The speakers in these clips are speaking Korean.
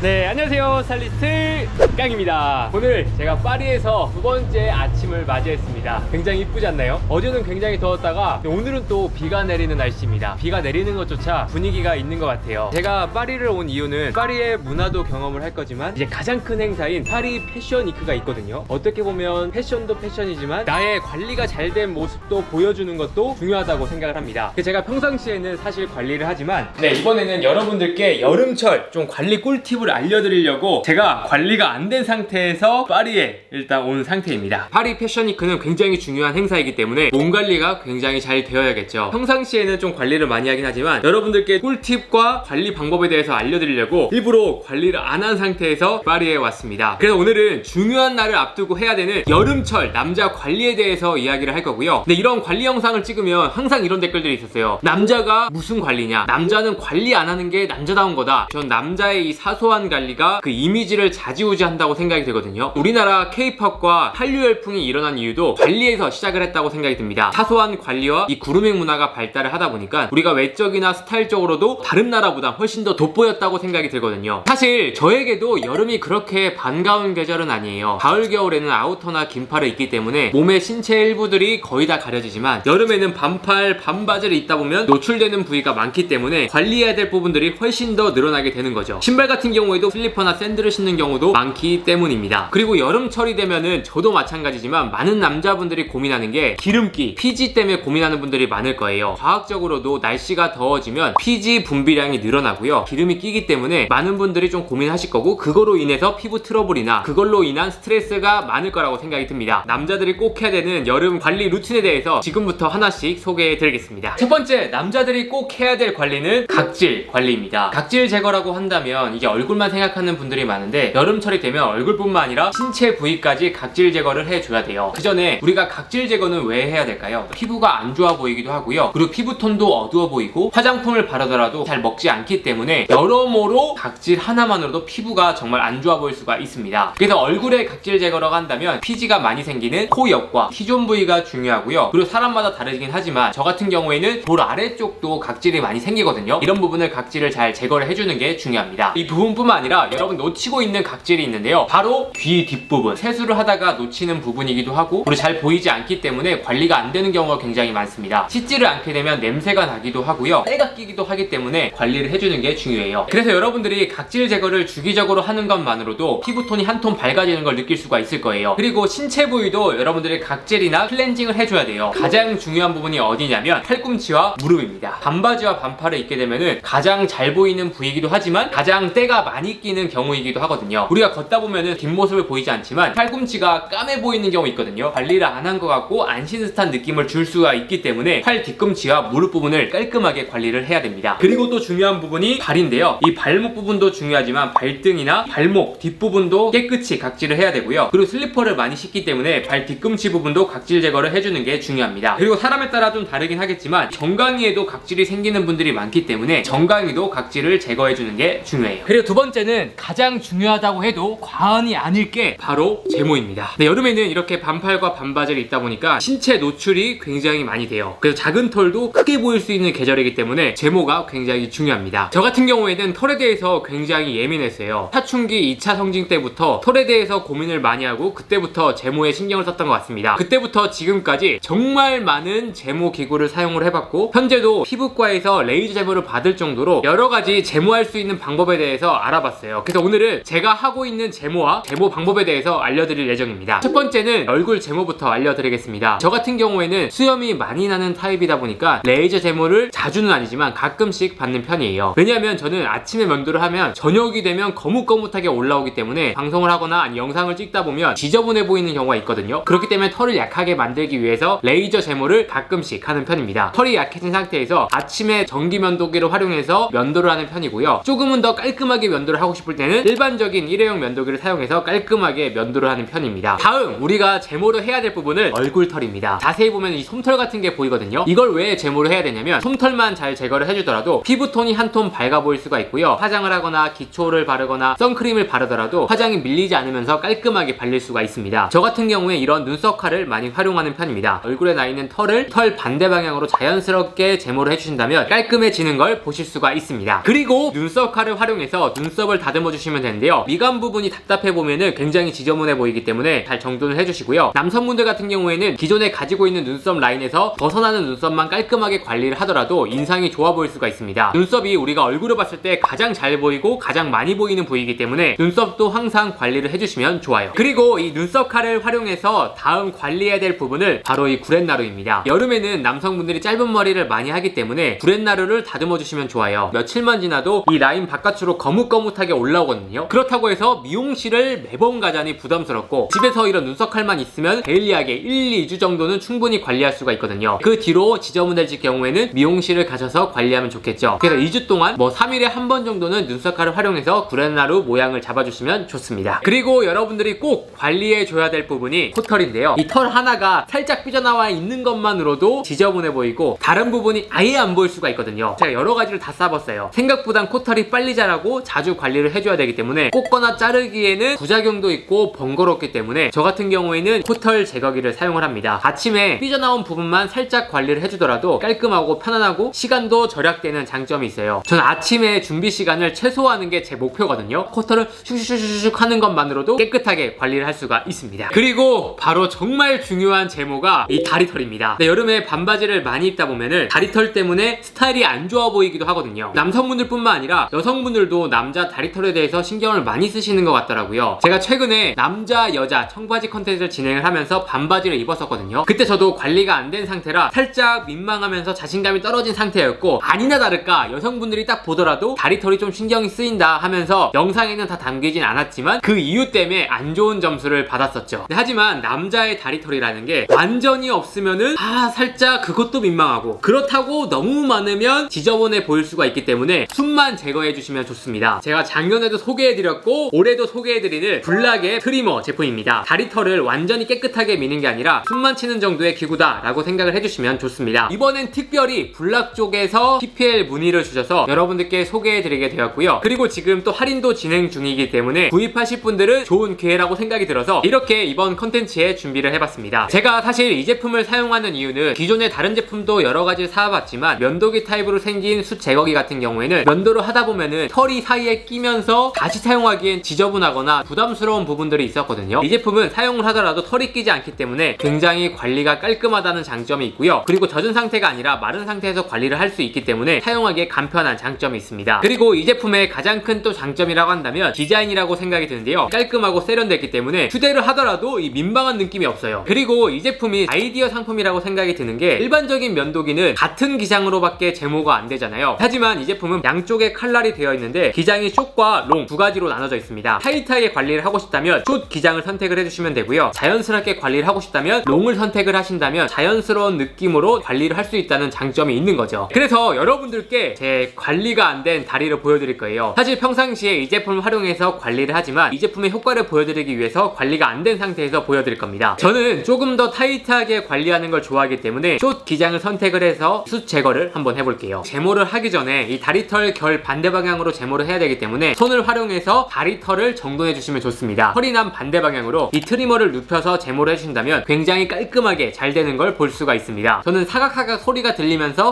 네, 안녕하세요. 스타일리스트 깡입니다. 오늘 제가 파리에서 두 번째 아침을 맞이했습니다. 굉장히 이쁘지 않나요? 어제는 굉장히 더웠다가 오늘은 또 비가 내리는 날씨입니다. 비가 내리는 것조차 분위기가 있는 것 같아요. 제가 파리를 온 이유는 파리의 문화도 경험을 할 거지만 이제 가장 큰 행사인 파리 패션 위크가 있거든요. 어떻게 보면 패션도 패션이지만 나의 관리가 잘 된 모습도 보여주는 것도 중요하다고 생각을 합니다. 제가 평상시에는 사실 관리를 하지만 이번에는 여러분들께 여름철 좀 관리 꿀팁을 알려드리려고 제가 관리가 안 된 상태에서 파리에 일단 온 상태입니다. 파리 패션 위크는 굉장히 중요한 행사이기 때문에 몸 관리가 굉장히 잘 되어야겠죠. 평상시에는 좀 관리를 많이 하긴 하지만 여러분들께 꿀팁과 관리 방법에 대해서 알려드리려고 일부러 관리를 안 한 상태에서 파리에 왔습니다. 그래서 오늘은 중요한 날을 앞두고 해야 되는 여름철 남자 관리에 대해서 이야기를 할 거고요. 근데 이런 관리 영상을 찍으면 항상 이런 댓글들이 있었어요. 남자가 무슨 관리냐, 남자는 관리 안 하는 게 남자다운 거다. 전 남자의 이 사소한 관리가 그 이미지를 좌지우지한다고 생각이 되거든요. 우리나라 K-팝과 한류 열풍이 일어난 이유도 관리에서 시작을 했다고 생각이 듭니다. 사소한 관리와 이 그루밍 문화가 발달을 하다 보니까 우리가 외적이나 스타일적으로도 다른 나라보다 훨씬 더 돋보였다고 생각이 들거든요. 사실 저에게도 여름이 그렇게 반가운 계절은 아니에요. 가을 겨울에는 아우터나 긴팔을 입기 때문에 몸의 신체 일부들이 거의 다 가려지지만 여름에는 반팔 반바지를 입다 보면 노출되는 부위가 많기 때문에 관리해야 될 부분들이 훨씬 더 늘어나게 되는 거죠. 신발 같은 경우에도 슬리퍼나 샌들을 신는 경우도 많기 때문입니다. 그리고 여름철이 되면은 저도 마찬가지지만 많은 남자분들이 고민하는 게 기름기, 피지 때문에 고민하는 분들이 많을 거예요. 과학적으로도 날씨가 더워지면 피지 분비량이 늘어나고요. 기름이 끼기 때문에 많은 분들이 좀 고민하실 거고 그거로 인해서 피부 트러블이나 그걸로 인한 스트레스가 많을 거라고 생각이 듭니다. 남자들이 꼭 해야 되는 여름 관리 루틴에 대해서 지금부터 하나씩 소개해 드리겠습니다. 첫 번째, 남자들이 꼭 해야 될 관리는 각질 관리입니다. 각질 제거라고 한다면 이게 얼굴만 생각하는 분들이 많은데 여름철이 되면 얼굴뿐만 아니라 신체 부위까지 각질 제거를 해줘야 돼요. 그 전에 우리가 각질 제거는 왜 해야 될까요? 피부가 안 좋아 보이기도 하고요. 그리고 피부톤도 어두워 보이고 화장품을 바르더라도 잘 먹지 않기 때문에 여러모로 각질 하나만으로도 피부가 정말 안 좋아 보일 수가 있습니다. 그래서 얼굴에 각질 제거라고 한다면 피지가 많이 생기는 코 옆과 T존 부위가 중요하고요. 그리고 사람마다 다르긴 하지만 저 같은 경우에는 볼 아래쪽도 각질이 많이 생기거든요. 이런 부분을 각질을 잘 제거를 해주는 게 중요합니다. 이 부분뿐만 아니라 여러분 놓치고 있는 각질이 있는데요. 바로 귀 뒷부분. 세수를 하다가 놓치는 부분이기도 하고 그리고 잘 보이지 않기 때문에 관리가 안 되는 경우가 굉장히 많습니다. 씻지를 않게 되면 냄새가 나기도 하고요. 때가 끼기도 하기 때문에 관리를 해주는 게 중요해요. 그래서 여러분들이 각질 제거를 주기적으로 하는 것만으로도 피부톤이 한 톤 밝아지는 걸 느낄 수가 있을 거예요. 그리고 신체 부위도 여러분들이 각질이나 클렌징을 해줘야 돼요. 가장 중요한 부분이 어디냐면 팔꿈치와 무릎입니다. 반바지와 반팔을 입게 되면은 가장 잘 보이는 부위이기도 하지만 가장 때가 많이 끼는 경우이기도 하거든요. 우리가 걷다 보면은 뒷모습을 보이지 않지만 팔꿈치가 까매 보이는 경우 있거든요. 관리를 안 한 것 같고 안 씻은 듯한 느낌을 줄 수가 있기 때문에 팔 뒤꿈치와 무릎 부분을 깔끔하게 관리를 해야 됩니다. 그리고 또 중요한 부분이 발인데요. 이 발목 부분도 중요하지만 발등이나 발목 뒷부분도 깨끗이 각질을 해야 되고요. 그리고 슬리퍼를 많이 신기 때문에 발 뒤꿈치 부분도 각질 제거를 해주는 게 중요합니다. 그리고 사람에 따라 좀 다르긴 하겠지만 정강이에도 각질이 생기는 분들이 많기 때문에 정강이도 각질을 제거해주는 게 중요해요. 그리고 두 번째는 가장 중요하다고 해도 과언이 아닐 게 바로 제모입니다. 여름에는 이렇게 반팔과 반바지를 입다 보니까 신체 노출이 굉장히 많이 돼요. 그래서 작은 털도 크게 보일 수 있는 계절이기 때문에 제모가 굉장히 중요합니다. 저 같은 경우에는 털에 대해서 굉장히 예민했어요. 사춘기 2차 성징 때부터 털에 대해서 고민을 많이 하고 그때부터 제모에 신경을 썼던 것 같습니다. 그때부터 지금까지 정말 많은 제모 기구를 사용을 해봤고 현재도 피부과에서 레이저 제모를 받을 정도로 여러가지 제모할 수 있는 방법에 대해서 알아봤어요. 그래서 오늘은 제가 하고 있는 제모와 제모 방법에 대해서 알려드릴 예정입니다. 첫 번째는 얼굴 제모부터 알려드리겠습니다. 저 같은 경우에는 수염이 많이 나는 타입이다 보니까 레이저 제모를 자주는 아니지만 가끔씩 받는 편이에요. 왜냐하면 저는 아침에 면도를 하면 저녁이 되면 거뭇거뭇하게 올라오기 때문에 방송을 하거나 아니 영상을 찍다 보면 지저분해 보이는 경우가 있거든요. 그렇기 때문에 털을 약하게 만들기 위해서 레이저 제모를 가끔씩 하는 편입니다. 털이 약해진 상태에서 아침에 전기 면도기를 활용해서 면도를 하는 편이고요. 조금은 더 깔끔하게 면도를 하고 싶을 때는 일반적인 일회용 면도기 면도기를 사용해서 깔끔하게 면도를 하는 편입니다. 다음 우리가 제모를 해야 될 부분은 얼굴털입니다. 자세히 보면 이 솜털 같은 게 보이거든요. 이걸 왜 제모를 해야 되냐면 솜털만 잘 제거를 해주더라도 피부톤이 한 톤 밝아 보일 수가 있고요. 화장을 하거나 기초를 바르거나 선크림을 바르더라도 화장이 밀리지 않으면서 깔끔하게 발릴 수가 있습니다. 저 같은 경우에 이런 눈썹 칼을 많이 활용하는 편입니다. 얼굴에 나 있는 털을 털 반대 방향으로 자연스럽게 제모를 해주신다면 깔끔해지는 걸 보실 수가 있습니다. 그리고 눈썹 칼을 활용해서 눈썹을 다듬어 주시면 되는데요. 미간 부분이 답답해 보면은 굉장히 지저분해 보이기 때문에 잘 정돈을 해주시고요. 남성분들 같은 경우에는 기존에 가지고 있는 눈썹 라인에서 벗어나는 눈썹만 깔끔하게 관리를 하더라도 인상이 좋아 보일 수가 있습니다. 눈썹이 우리가 얼굴을 봤을 때 가장 잘 보이고 가장 많이 보이는 부위이기 때문에 눈썹도 항상 관리를 해주시면 좋아요. 그리고 이 눈썹 칼을 활용해서 다음 관리해야 될 부분을 바로 이 구렛나루입니다. 여름에는 남성분들이 짧은 머리를 많이 하기 때문에 구렛나루를 다듬어 주시면 좋아요. 며칠만 지나도 이 라인 바깥으로 거뭇거뭇하게 올라오거든요. 그렇다고 해서 미용실을 매번 가자니 부담스럽고 집에서 이런 눈썹 칼만 있으면 데일리하게 1, 2주 정도는 충분히 관리할 수가 있거든요. 그 뒤로 지저분해질 경우에는 미용실을 가셔서 관리하면 좋겠죠. 그래서 2주 동안 3일에 한 번 정도는 눈썹 칼을 활용해서 구렛나루 모양을 잡아주시면 좋습니다. 그리고 여러분들이 꼭 관리해줘야 될 부분이 코털인데요. 이 털 하나가 살짝 삐져나와 있는 것만으로도 지저분해 보이고 다른 부분이 아예 안 보일 수가 있거든요. 제가 여러 가지를 다 써봤어요. 생각보단 코털이 빨리 자라고 자주 관리를 해줘야 되기 때문에 꽂거나 자르기에는 부작용도 있고 번거롭기 때문에 저 같은 경우에는 코털 제거기를 사용을 합니다. 아침에 삐져나온 부분만 살짝 관리를 해주더라도 깔끔하고 편안하고 시간도 절약되는 장점이 있어요. 저는 아침에 준비 시간을 최소화하는 게 제 목표거든요. 코털을 슉슉슉슉 하는 것만으로도 깨끗하게 관리를 할 수가 있습니다. 그리고 바로 정말 중요한 제모가 이 다리털입니다. 여름에 반바지를 많이 입다 보면은 다리털 때문에 스타일이 안 좋아 보이기도 하거든요. 남성분들 뿐만 아니라 여성분들도 남자 다리털에 대해서 신경을 많이 쓰시는 것 같더라고요. 제가 최근에 남자 여자 청바지 컨텐츠를 진행을 하면서 반바지를 입었었거든요. 그때 저도 관리가 안 된 상태라 살짝 민망하면서 자신감이 떨어진 상태였고, 아니나 다를까 여성분들이 딱 보더라도 다리털이 좀 신경이 쓰인다 하면서 영상에는 다 담기진 않았지만 그 이유 때문에 안 좋은 점수를 받았었죠. 하지만 남자의 다리털이라는 게 완전히 없으면은 살짝 그것도 민망하고, 그렇다고 너무 많으면 지저분해 보일 수가 있기 때문에 숱만 제거해 주시면 좋습니다. 제가 작년에도 소개해드렸고 올해도 소개해드리는 블락의 트리머 제품입니다. 다리털을 완전히 깨끗하게 미는 게 아니라 숱만 치는 정도의 기구다 라고 생각을 해주시면 좋습니다. 이번엔 특별히 블락 쪽에서 PPL 문의를 주셔서 여러분들께 소개해드리게 되었고요. 그리고 지금 또 할인도 진행 중이기 때문에 구입하실 분들은 좋은 기회라고 생각이 들어서 이렇게 이번 컨텐츠에 준비를 해봤습니다. 제가 사실 이 제품을 사용하는 이유는 기존의 다른 제품도 여러가지 사와봤지만 면도기 타입으로 생긴 숱 제거기 같은 경우에는 면도를 하다 보면은 털이 사이에 끼면서 다시 사용하기엔 지저분하거나 부담스러운 부분들이 있었거든요. 이 제품은 사용을 하더라도 털이 끼지 않기 때문에 굉장히 관리가 깔끔하다는 장점이 있고요. 그리고 젖은 상태가 아니라 마른 상태에서 관리를 할 수 있기 때문에 사용하기에 간편한 장점이 있습니다. 그리고 이 제품의 가장 큰 또 장점이라고 한다면 디자인이라고 생각이 드는데요. 깔끔하고 세련됐기 때문에 휴대를 하더라도 이 민망한 느낌이 없어요. 그리고 이 제품이 아이디어 상품이라고 생각이 드는 게, 일반적인 면도기는 같은 기장으로밖에 제모가 안 되잖아요. 하지만 이 제품은 양쪽에 칼날이 되어 있는데 기장이 숏과 롱 두 가지로 나눠져 있습니다. 타이트하게 관리를 하고 싶다면 숏 기장을 선택을 해주시면 되고요. 자연스럽게 관리를 하고 싶다면 롱을 선택을 하신다면 자연스러운 느낌으로 관리를 할 수 있다는 장점이 있는 거죠. 그래서 여러분들께 제 관리가 안 된 다리를 보여드릴 거예요. 사실 평상시에 이 제품을 활용해서 관리를 하지만 이 제품의 효과를 보여드리기 위해서 관리가 안 된 상태에서 보여드릴 겁니다. 저는 조금 더 타이트하게 관리하는 걸 좋아하기 때문에 숏 기장을 선택을 해서 숱 제거를 한번 해볼게요. 제모를 하기 전에 이 다리털 결 반대 방향으로 제모를 해야 되기 때문에 손을 활용해서 다리털을 정돈해 주시면 좋습니다. 털이 난 반대 방향으로 이 트리머를 눕혀서 제모를 해주신다면 굉장히 깔끔하게 잘 되는 걸 볼 수가 있습니다. 저는 사각사각 소리가 들리면서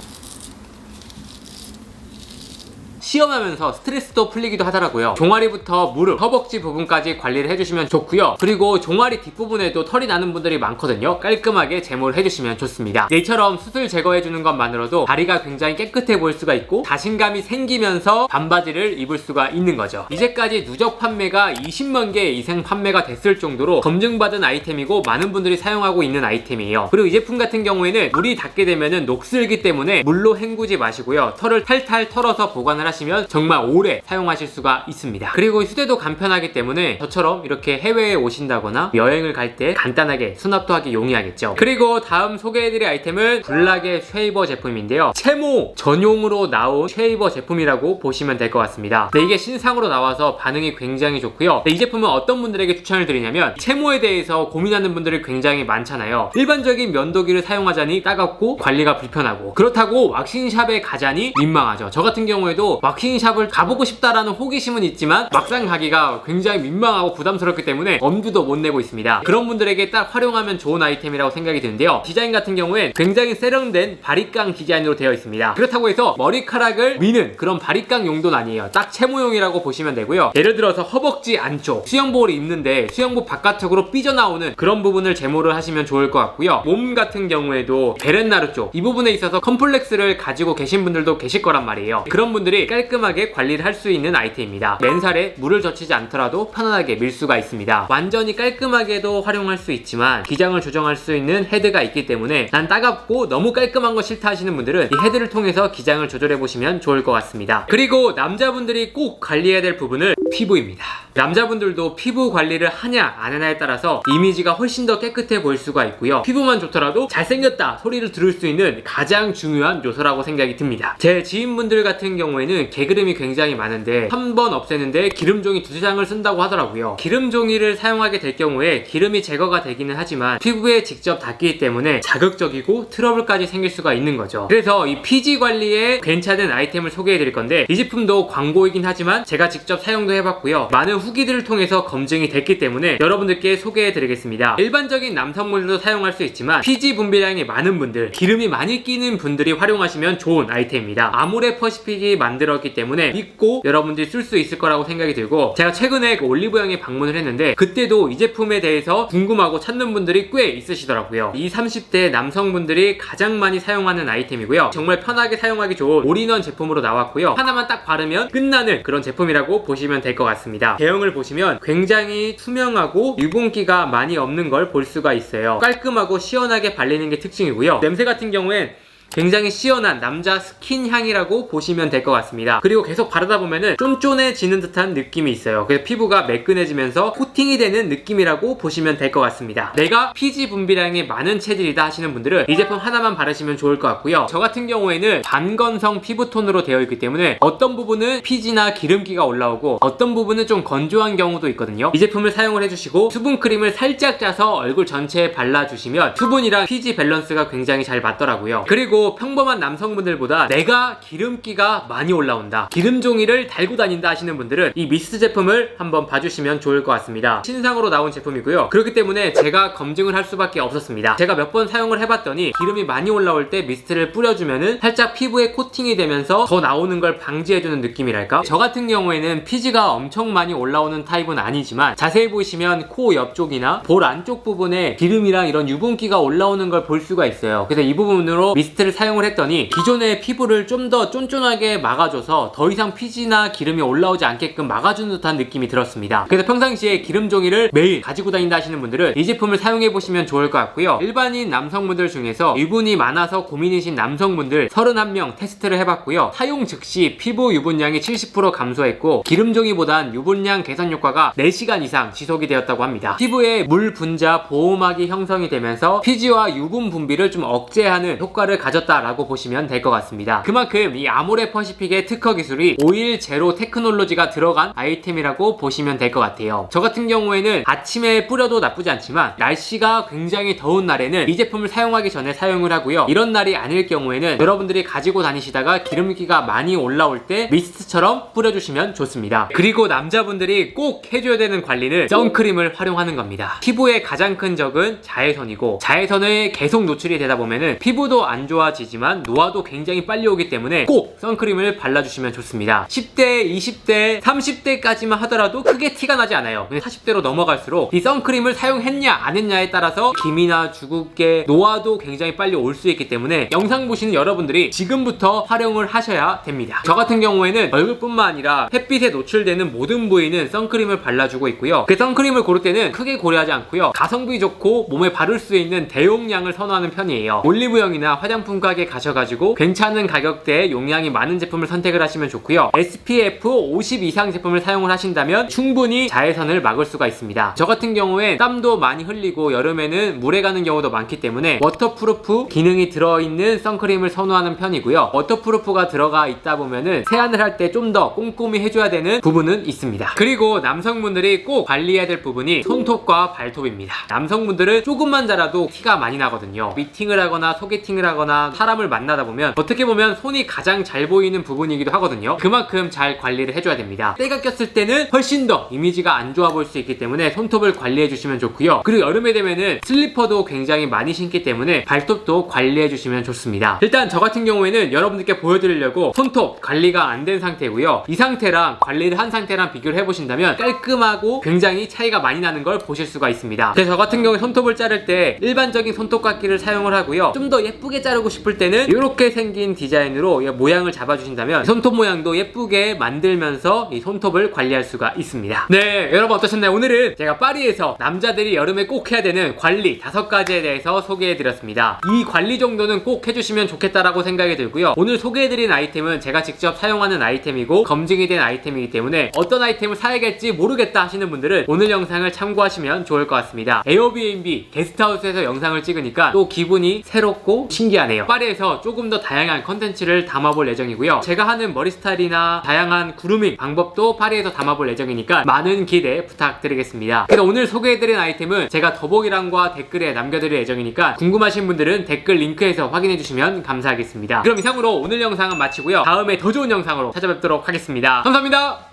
시험하면서 스트레스도 풀리기도 하더라고요. 종아리부터 무릎, 허벅지 부분까지 관리를 해주시면 좋고요. 그리고 종아리 뒷부분에도 털이 나는 분들이 많거든요. 깔끔하게 제모를 해주시면 좋습니다. 이처럼 수술 제거해주는 것만으로도 다리가 굉장히 깨끗해 보일 수가 있고 자신감이 생기면서 반바지를 입을 수가 있는 거죠. 이제까지 누적 판매가 20만 개 이상 판매가 됐을 정도로 검증받은 아이템이고 많은 분들이 사용하고 있는 아이템이에요. 그리고 이 제품 같은 경우에는 물이 닿게 되면은 녹슬기 때문에 물로 헹구지 마시고요. 털을 탈탈 털어서 보관을 하시면 하시면 정말 오래 사용하실 수가 있습니다. 그리고 휴대도 간편하기 때문에 저처럼 이렇게 해외에 오신다거나 여행을 갈 때 간단하게 수납도 하기 용이하겠죠. 그리고 다음 소개해드릴 아이템은 블락의 쉐이버 제품인데요. 채모 전용으로 나온 쉐이버 제품이라고 보시면 될 것 같습니다. 네, 이게 신상으로 나와서 반응이 굉장히 좋고요. 네, 이 제품은 어떤 분들에게 추천을 드리냐면 채모에 대해서 고민하는 분들이 굉장히 많잖아요. 일반적인 면도기를 사용하자니 따갑고 관리가 불편하고, 그렇다고 왁싱샵에 가자니 민망하죠. 저 같은 경우에도 왁싱샵을 가보고 싶다라는 호기심은 있지만 막상 가기가 굉장히 민망하고 부담스럽기 때문에 엄두도 못 내고 있습니다. 그런 분들에게 딱 활용하면 좋은 아이템이라고 생각이 드는데요. 디자인 같은 경우엔 굉장히 세련된 바리깡 디자인으로 되어 있습니다. 그렇다고 해서 머리카락을 미는 그런 바리깡 용도는 아니에요. 딱 채모용이라고 보시면 되고요. 예를 들어서 허벅지 안쪽 수영복을 입는데 수영복 바깥쪽으로 삐져나오는 그런 부분을 제모를 하시면 좋을 것 같고요. 몸 같은 경우에도 베렌나루 쪽 이 부분에 있어서 컴플렉스를 가지고 계신 분들도 계실 거란 말이에요. 그런 분들이 깔끔하게 관리를 할 수 있는 아이템입니다. 맨살에 물을 젖히지 않더라도 편안하게 밀 수가 있습니다. 완전히 깔끔하게도 활용할 수 있지만 기장을 조정할 수 있는 헤드가 있기 때문에 난 따갑고 너무 깔끔한 거 싫다 하시는 분들은 이 헤드를 통해서 기장을 조절해 보시면 좋을 것 같습니다. 그리고 남자분들이 꼭 관리해야 될 부분은 피부입니다. 남자분들도 피부 관리를 하냐 안 하냐에 따라서 이미지가 훨씬 더 깨끗해 보일 수가 있고요. 피부만 좋더라도 잘생겼다 소리를 들을 수 있는 가장 중요한 요소라고 생각이 듭니다. 제 지인분들 같은 경우에는 개그름이 굉장히 많은데 한 번 없애는데 기름종이 2장을 쓴다고 하더라고요. 기름종이를 사용하게 될 경우에 기름이 제거가 되기는 하지만 피부에 직접 닿기 때문에 자극적이고 트러블까지 생길 수가 있는 거죠. 그래서 이 피지 관리에 괜찮은 아이템을 소개해 드릴 건데, 이 제품도 광고이긴 하지만 제가 직접 사용도 해봤고요. 많은 후기들을 통해서 검증이 됐기 때문에 여러분들께 소개해 드리겠습니다. 일반적인 남성분들도 사용할 수 있지만 피지 분비량이 많은 분들, 기름이 많이 끼는 분들이 활용하시면 좋은 아이템입니다. 아모레 퍼시픽이 만들었기 때문에 믿고 여러분들이 쓸 수 있을 거라고 생각이 들고, 제가 최근에 올리브영에 방문을 했는데 그때도 이 제품에 대해서 궁금하고 찾는 분들이 꽤 있으시더라고요. 20, 30대 남성분들이 가장 많이 사용하는 아이템이고요. 정말 편하게 사용하기 좋은 올인원 제품으로 나왔고요. 하나만 딱 바르면 끝나는 그런 제품이라고 보시면 될 것 같습니다. 대형을 보시면 굉장히 투명하고 유분기가 많이 없는 걸 볼 수가 있어요. 깔끔하고 시원하게 발리는 게 특징이고요. 냄새 같은 경우엔 굉장히 시원한 남자 스킨 향이라고 보시면 될 것 같습니다. 그리고 계속 바르다 보면은 쫀쫀해지는 듯한 느낌이 있어요. 그래서 피부가 매끈해지면서 코팅이 되는 느낌이라고 보시면 될 것 같습니다. 내가 피지 분비량이 많은 체질이다 하시는 분들은 이 제품 하나만 바르시면 좋을 것 같고요. 저 같은 경우에는 반건성 피부톤으로 되어 있기 때문에 어떤 부분은 피지나 기름기가 올라오고 어떤 부분은 좀 건조한 경우도 있거든요. 이 제품을 사용을 해주시고 수분크림을 살짝 짜서 얼굴 전체에 발라주시면 수분이랑 피지 밸런스가 굉장히 잘 맞더라고요. 그리고 평범한 남성분들보다 내가 기름기가 많이 올라온다, 기름종이를 달고 다닌다 하시는 분들은 이 미스트 제품을 한번 봐주시면 좋을 것 같습니다. 신상으로 나온 제품이고요. 그렇기 때문에 제가 검증을 할 수밖에 없었습니다. 제가 몇 번 사용을 해봤더니 기름이 많이 올라올 때 미스트를 뿌려주면은 살짝 피부에 코팅이 되면서 더 나오는 걸 방지해주는 느낌이랄까? 저 같은 경우에는 피지가 엄청 많이 올라오는 타입은 아니지만 자세히 보시면 코 옆쪽이나 볼 안쪽 부분에 기름이랑 이런 유분기가 올라오는 걸 볼 수가 있어요. 그래서 이 부분으로 미스트를 사용을 했더니 기존의 피부를 좀 더 쫀쫀하게 막아줘서 더 이상 피지나 기름이 올라오지 않게끔 막아주는 듯한 느낌이 들었습니다. 그래서 평상시에 기름 종이를 매일 가지고 다닌다 하시는 분들은 이 제품을 사용해 보시면 좋을 것 같고요. 일반인 남성분들 중에서 유분이 많아서 고민이신 남성분들 31명 테스트를 해봤고요. 사용 즉시 피부 유분량이 70% 감소했고 기름 종이보단 유분량 개선 효과가 4시간 이상 지속이 되었다고 합니다. 피부에 물 분자 보호막이 형성이 되면서 피지와 유분 분비를 좀 억제하는 효과를 가졌다라고 보시면 될 것 같습니다. 그만큼 이 아모레 퍼시픽의 특허 기술이 오일 제로 테크놀로지가 들어간 아이템이라고 보시면 될 것 같아요. 저 같은 경우에는 아침에 뿌려도 나쁘지 않지만 날씨가 굉장히 더운 날에는 이 제품을 사용하기 전에 사용을 하고요. 이런 날이 아닐 경우에는 여러분들이 가지고 다니시다가 기름기가 많이 올라올 때 미스트처럼 뿌려주시면 좋습니다. 그리고 남자분들이 꼭 해줘야 되는 관리는 선크림을 활용하는 겁니다. 피부의 가장 큰 적은 자외선이고 자외선에 계속 노출이 되다 보면은 피부도 안 좋아지지만 노화도 굉장히 빨리 오기 때문에 꼭 선크림을 발라주시면 좋습니다. 10대, 20대, 30대까지만 하더라도 크게 티가 나지 않아요. 근데 40대로 넘어갈수록 이 선크림을 사용했냐 안 했냐에 따라서 기미나 주근깨, 노화도 굉장히 빨리 올 수 있기 때문에 영상 보시는 여러분들이 지금부터 활용을 하셔야 됩니다. 저 같은 경우에는 얼굴뿐만 아니라 햇빛에 노출되는 모든 부위는 선크림을 발라주고 있고요. 그 선크림을 고를 때는 크게 고려하지 않고요. 가성비 좋고 몸에 바를 수 있는 대용량을 선호하는 편이에요. 올리브영이나 화장품 손가게 가셔가지고 괜찮은 가격대에 용량이 많은 제품을 선택을 하시면 좋고요. SPF 50 이상 제품을 사용을 하신다면 충분히 자외선을 막을 수가 있습니다. 저 같은 경우에 땀도 많이 흘리고 여름에는 물에 가는 경우도 많기 때문에 워터프루프 기능이 들어있는 선크림을 선호하는 편이고요. 워터프루프가 들어가 있다 보면은 세안을 할 때 좀 더 꼼꼼히 해줘야 되는 부분은 있습니다. 그리고 남성분들이 꼭 관리해야 될 부분이 손톱과 발톱입니다. 남성분들은 조금만 자라도 티가 많이 나거든요. 미팅을 하거나 소개팅을 하거나 사람을 만나다 보면 어떻게 보면 손이 가장 잘 보이는 부분이기도 하거든요. 그만큼 잘 관리를 해줘야 됩니다. 때가 꼈을 때는 훨씬 더 이미지가 안 좋아 보일 수 있기 때문에 손톱을 관리해 주시면 좋고요. 그리고 여름에 되면은 슬리퍼도 굉장히 많이 신기 때문에 발톱도 관리해 주시면 좋습니다. 일단 저 같은 경우에는 여러분들께 보여드리려고 손톱 관리가 안 된 상태고요. 이 상태랑 관리를 한 상태랑 비교를 해보신다면 깔끔하고 굉장히 차이가 많이 나는 걸 보실 수가 있습니다. 그래서 저 같은 경우에 손톱을 자를 때 일반적인 손톱깎이를 사용을 하고요. 좀 더 예쁘게 자르고 싶을 때는 이렇게 생긴 디자인으로 모양을 잡아주신다면 손톱 모양도 예쁘게 만들면서 이 손톱을 관리할 수가 있습니다. 네, 여러분 어떠셨나요? 오늘은 제가 파리에서 남자들이 여름에 꼭 해야 되는 관리 5가지에 대해서 소개해드렸습니다. 이 관리 정도는 꼭 해주시면 좋겠다라고 생각이 들고요. 오늘 소개해드린 아이템은 제가 직접 사용하는 아이템이고 검증이 된 아이템이기 때문에 어떤 아이템을 사야겠지 모르겠다 하시는 분들은 오늘 영상을 참고하시면 좋을 것 같습니다. 에어비앤비 게스트하우스에서 영상을 찍으니까 또 기분이 새롭고 신기하네요. 파리에서 조금 더 다양한 컨텐츠를 담아볼 예정이고요. 제가 하는 머리 스타일이나 다양한 그루밍 방법도 파리에서 담아볼 예정이니까 많은 기대 부탁드리겠습니다. 그래서 오늘 소개해드린 아이템은 제가 더보기란과 댓글에 남겨드릴 예정이니까 궁금하신 분들은 댓글 링크에서 확인해주시면 감사하겠습니다. 그럼 이상으로 오늘 영상은 마치고요. 다음에 더 좋은 영상으로 찾아뵙도록 하겠습니다. 감사합니다.